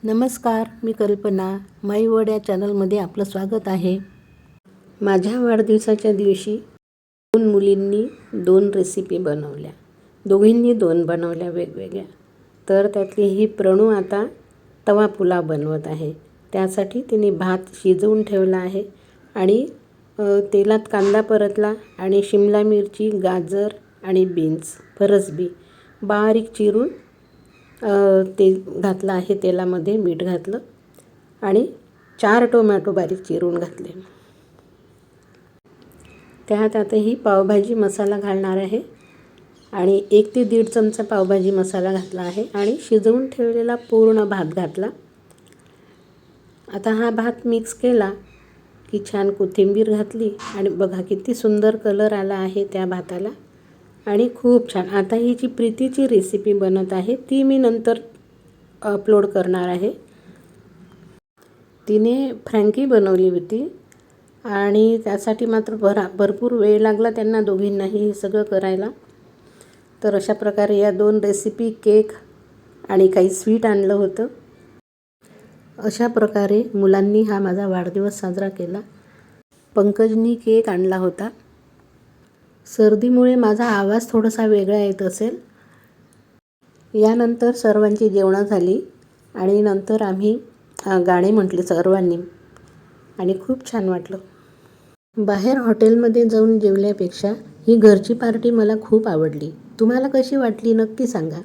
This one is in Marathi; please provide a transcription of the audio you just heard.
नमस्कार, मी कल्पना. माई वर्ड या चॅनलमध्ये आपलं स्वागत आहे. माझ्या वाढदिवसाच्या दिवशी 2 मुलींनी 2 रेसिपी बनवल्या. दोघींनी 2 बनवल्या वेगवेगळ्या. तर त्यातली ही प्रणू आता तवा पुलाव बनवत आहे. त्यासाठी तिने भात शिजवून ठेवला आहे आणि तेलात कांदा परतला आणि शिमला मिरची, गाजर आणि बीन्स, फरसबी बारीक चिरून ते घातलं आहे तेलामध्ये. मीठ घातलं आणि 4 टोमॅटो बारीक चिरून घातले. त्यात आताही पावभाजी मसाला घालणार आहे आणि 1 ते 1.5 चमचा पावभाजी मसाला घातला आहे आणि शिजवून ठेवलेला पूर्ण भात घातला. आता हा भात मिक्स केला की छान कोथिंबीर घातली आणि बघा किती सुंदर कलर आला आहे त्या भाताला आणि खूप छान. आता ही जी प्रीतीची रेसिपी बनत आहे ती मी नंतर अपलोड करणार आहे. तिने फ्रँकी बनवली होती आणि त्यासाठी मात्र भरपूर वेळ लागला त्यांना दोघींनाही हे सगळं करायला. तर अशा प्रकारे या 2 रेसिपी, केक आणि काही स्वीट आणलं होतं. अशा प्रकारे मुलांनी हा माझा वाढदिवस साजरा केला. पंकजनी केक आणला होता. सर्दीमुळे माझा आवाज थोडासा वेगळा येत असेल. यानंतर सर्वांची जेवणं झाली आणि नंतर आम्ही गाणे म्हटले सर्वांनी आणि खूप छान वाटलं. बाहेर हॉटेलमध्ये जाऊन जेवल्यापेक्षा ही घरची पार्टी मला खूप आवडली. तुम्हाला कशी वाटली नक्की सांगा.